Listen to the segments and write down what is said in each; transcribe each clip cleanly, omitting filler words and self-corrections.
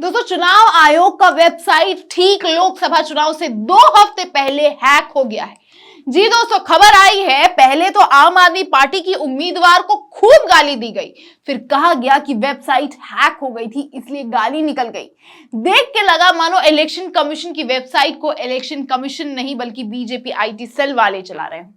दोस्तों, चुनाव आयोग का वेबसाइट ठीक लोकसभा चुनाव से 2 हफ्ते पहले हैक हो गया है। जी दोस्तों, खबर आई है, पहले तो आम आदमी पार्टी की उम्मीदवार को खूब गाली दी गई, फिर कहा गया कि वेबसाइट हैक हो गई थी इसलिए गाली निकल गई। देख के लगा मानो इलेक्शन कमीशन की वेबसाइट को इलेक्शन कमीशन नहीं बल्कि बीजेपी आईटी सेल वाले चला रहे हैं।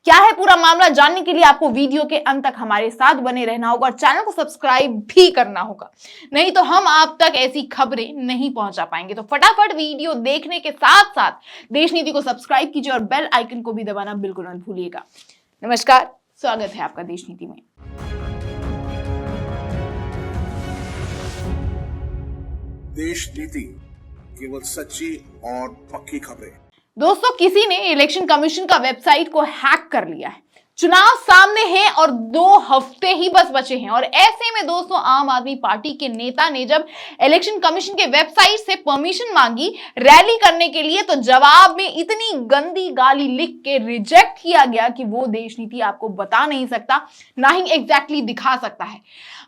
क्या है पूरा मामला, जानने के लिए आपको वीडियो के अंत तक हमारे साथ बने रहना होगा और चैनल को सब्सक्राइब भी करना होगा, नहीं तो हम आप तक ऐसी खबरें नहीं पहुंचा पाएंगे। तो फटाफट वीडियो देखने के साथ साथ देश नीति को सब्सक्राइब कीजिए और बेल आइकन को भी दबाना बिल्कुल मत भूलिएगा। नमस्कार, स्वागत है आपका देश नीति में। देश नीति, केवल सच्ची और पक्की खबरें। दोस्तों, किसी ने इलेक्शन कमीशन का वेबसाइट को हैक कर लिया है। चुनाव सामने है और 2 हफ्ते ही बस बचे हैं और ऐसे में दोस्तों आम आदमी पार्टी के नेता ने जब इलेक्शन कमीशन के वेबसाइट से परमिशन मांगी रैली करने के लिए, तो जवाब में इतनी गंदी गाली लिख के रिजेक्ट किया गया कि वो देश नीति आपको बता नहीं सकता, ना ही एग्जैक्टली दिखा सकता है।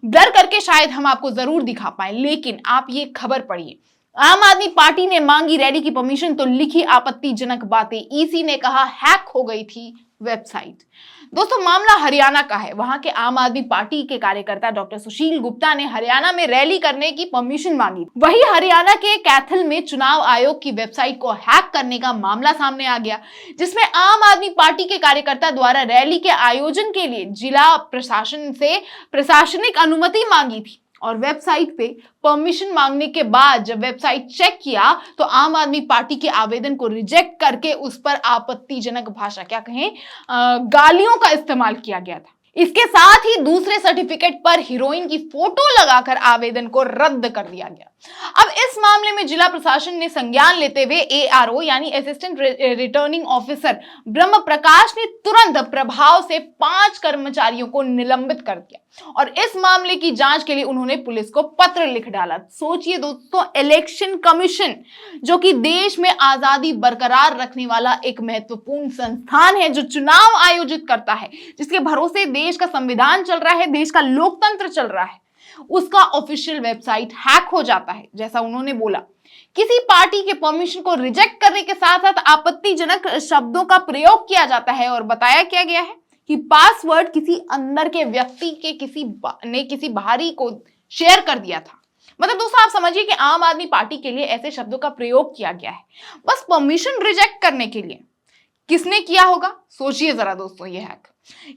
डर करके शायद हम आपको जरूर दिखा पाए, लेकिन आप ये खबर पढ़िए। आम आदमी पार्टी ने मांगी रैली की परमिशन तो लिखी आपत्तिजनक बातें, ईसी ने कहा हैक हो गई थी वेबसाइट। दोस्तों, मामला हरियाणा का है। वहां के आम आदमी पार्टी के कार्यकर्ता डॉक्टर सुशील गुप्ता ने हरियाणा में रैली करने की परमिशन मांगी। वहीं हरियाणा के कैथल में चुनाव आयोग की वेबसाइट को हैक करने का मामला सामने आ गया, जिसमें आम आदमी पार्टी के कार्यकर्ता द्वारा रैली के आयोजन के लिए जिला प्रशासन से प्रशासनिक अनुमति मांगी थी और वेबसाइट पे परमिशन मांगने के बाद जब वेबसाइट चेक किया तो आम आदमी पार्टी के आवेदन को रिजेक्ट करके उस पर आपत्तिजनक भाषा, क्या कहें, गालियों का इस्तेमाल किया गया था। इसके साथ ही दूसरे सर्टिफिकेट पर हीरोइन की फोटो लगाकर आवेदन को रद्द कर दिया गया। अब इस मामले में जिला प्रशासन ने संज्ञान लेते हुए एआरओ यानी असिस्टेंट रिटर्निंग ऑफिसर ब्रह्म प्रकाश ने तुरंत प्रभाव से 5 कर्मचारियों को निलंबित कर दिया और इस मामले की जांच के लिए उन्होंने पुलिस को पत्र लिख डाला। सोचिए दोस्तों, इलेक्शन कमीशन जो कि देश में आजादी बरकरार रखने वाला एक महत्वपूर्ण संस्थान है, जो चुनाव आयोजित करता है, जिसके भरोसे देश का संविधान चल रहा है, देश का लोकतंत्र चल रहा है, उसका ऑफिशियल वेबसाइट हैक हो जाता है। जैसा उन्होंने बोला, किसी पार्टी के परमिशन को रिजेक्ट करने के साथ साथ आपत्तिजनक शब्दों का प्रयोग किया जाता है और बताया क्या गया है कि पासवर्ड किसी अंदर के व्यक्ति के किसी बाहरी को शेयर कर दिया था। मतलब दोस्तों, आप समझिए कि आम आदमी पार्टी के लिए ऐसे शब्दों का प्रयोग किया गया है बस परमिशन रिजेक्ट करने के लिए। किसने किया होगा, सोचिए जरा दोस्तों, ये हैक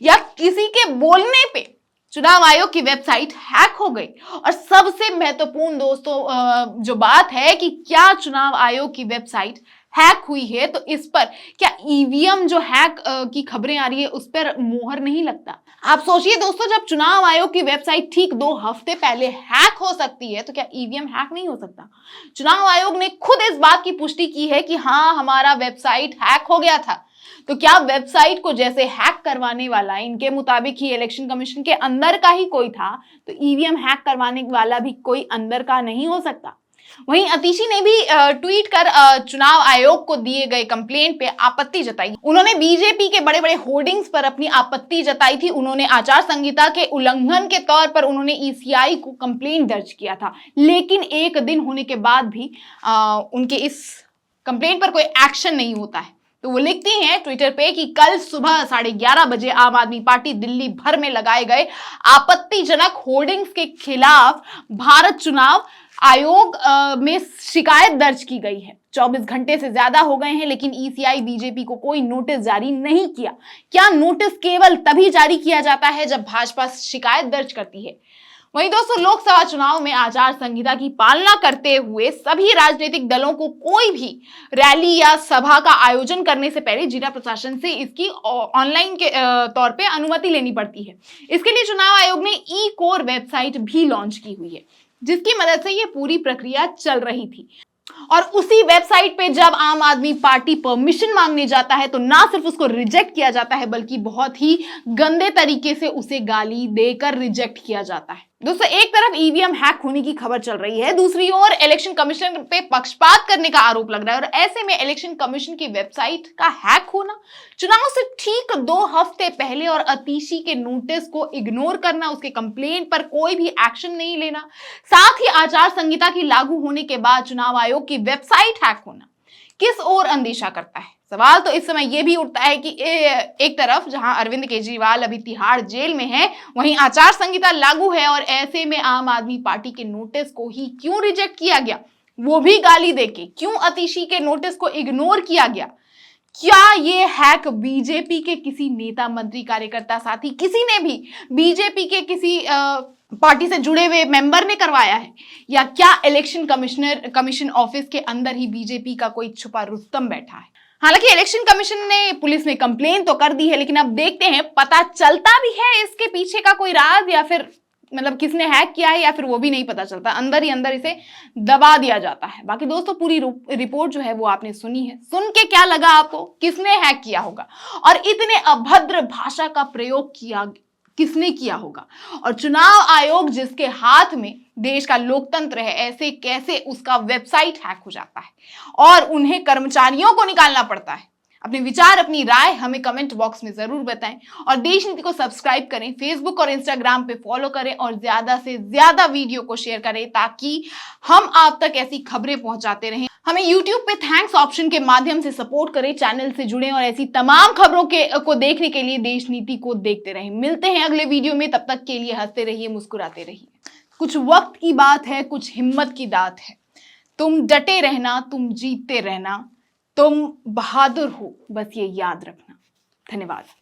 या किसी के बोलने पे चुनाव आयोग की वेबसाइट हैक हो गई। और सबसे महत्वपूर्ण दोस्तों जो बात है कि क्या चुनाव आयोग की वेबसाइट हैक हुई है तो इस पर क्या ईवीएम जो हैक की खबरें आ रही है उस पर मोहर नहीं लगता। आप सोचिए दोस्तों, जब चुनाव आयोग की वेबसाइट ठीक 2 हफ्ते पहले हैक हो सकती है तो क्या ईवीएम हैक नहीं हो सकता। चुनाव आयोग ने खुद इस बात की पुष्टि की है कि हाँ, हमारा वेबसाइट हैक हो गया था। तो क्या वेबसाइट को जैसे हैक करवाने वाला इनके मुताबिक ही इलेक्शन कमीशन के अंदर का ही कोई था, तो ईवीएम हैक करवाने वाला भी कोई अंदर का नहीं हो सकता। वहीं अतिशी ने भी ट्वीट कर चुनाव आयोग को दिए गए कंप्लेंट पे आपत्ति जताई। उन्होंने बीजेपी के बड़े बड़े होर्डिंग्स पर अपनी आपत्ति जताई थी। उन्होंने आचार संहिता के उल्लंघन के तौर पर उन्होंने ईसीआई को कंप्लेंट दर्ज किया था, लेकिन 1 दिन होने के बाद भी उनके इस कंप्लेंट पर कोई एक्शन नहीं होता है। तो वो लिखती हैं ट्विटर पे कि कल सुबह 11:30 बजे आम आदमी पार्टी दिल्ली भर में लगाए गए आपत्तिजनक होर्डिंग्स के खिलाफ भारत चुनाव आयोग में शिकायत दर्ज की गई है। 24 घंटे से ज्यादा हो गए हैं लेकिन ईसीआई बीजेपी को कोई नोटिस जारी नहीं किया। क्या नोटिस केवल तभी जारी किया जाता है जब भाजपा शिकायत दर्ज करती है। वहीं दोस्तों, लोकसभा चुनाव में आचार संहिता की पालना करते हुए सभी राजनीतिक दलों को कोई भी रैली या सभा का आयोजन करने से पहले जिला प्रशासन से इसकी ऑनलाइन के तौर पे अनुमति लेनी पड़ती है। इसके लिए चुनाव आयोग ने ई कोर वेबसाइट भी लॉन्च की हुई है, जिसकी मदद से ये पूरी प्रक्रिया चल रही थी। और उसी वेबसाइट पे जब आम आदमी पार्टी परमिशन मांगने जाता है तो ना सिर्फ उसको रिजेक्ट किया जाता है बल्कि बहुत ही गंदे तरीके से उसे गाली देकर रिजेक्ट किया जाता है। दोस्तों एक तरफ ईवीएम हैक होने की खबर चल रही है, दूसरी ओर इलेक्शन कमीशन पे पक्षपात करने का आरोप लग रहा है। और ऐसे में इलेक्शन कमीशन की वेबसाइट का हैक होना, चुनाव से ठीक 2 हफ्ते पहले और अतीशी के नोटिस को इग्नोर करना, उसके कंप्लेंट पर कोई भी एक्शन नहीं लेना, साथ ही आचार संहिता की लागू होने के बाद चुनाव आयोग की वेबसाइट हैक होना किस ओर अंदेशा करता है? सवाल तो इस समय यह भी उठता है कि एक तरफ जहां अरविंद केजरीवाल अभी तिहाड़ जेल में है, वहीं आचार संहिता लागू है और ऐसे में आम आदमी पार्टी के नोटिस को ही क्यों रिजेक्ट किया गया, वो भी गाली देके? क्यों अतिशी के नोटिस को इग्नोर किया गया? क्या ये हैक बीजेपी के किसी नेता, मंत्री, कार्यकर्ता, साथी किसी ने भी बीजेपी के किसी पार्टी से जुड़े हुए मेंबर ने करवाया है, या क्या इलेक्शन कमीशन ऑफिस के अंदर ही बीजेपी का कोई छुपा रुस्तम बैठा है? हालांकि इलेक्शन कमीशन ने पुलिस में कंप्लेन तो कर दी है, लेकिन अब देखते हैं पता चलता भी है इसके पीछे का कोई राज, या फिर मतलब किसने हैक किया है, या फिर वो भी नहीं पता चलता, अंदर ही अंदर इसे दबा दिया जाता है। बाकी दोस्तों पूरी रिपोर्ट जो है वो आपने सुनी है, सुन के क्या लगा आपको? किसने हैक किया होगा और इतने अभद्र भाषा का प्रयोग किसने किया होगा? और चुनाव आयोग जिसके हाथ में देश का लोकतंत्र है, ऐसे कैसे उसका वेबसाइट हैक हो जाता है और उन्हें कर्मचारियों को निकालना पड़ता है? अपने विचार, अपनी राय हमें कमेंट बॉक्स में जरूर बताएं और देश नीति को सब्सक्राइब करें, फेसबुक और इंस्टाग्राम पे फॉलो करें और ज्यादा से ज्यादा वीडियो को शेयर करें ताकि हम आप तक ऐसी खबरें पहुंचाते रहें। हमें यूट्यूब पे थैंक्स ऑप्शन के माध्यम से सपोर्ट करें, चैनल से जुड़ें और ऐसी तमाम खबरों को देखने के लिए देश नीति को देखते रहें। मिलते हैं अगले वीडियो में, तब तक के लिए हंसते रहिए, मुस्कुराते रहिए। कुछ वक्त की बात है, कुछ हिम्मत की दात है। तुम डटे रहना, तुम जीतते रहना, तुम बहादुर हो, बस ये याद रखना। धन्यवाद।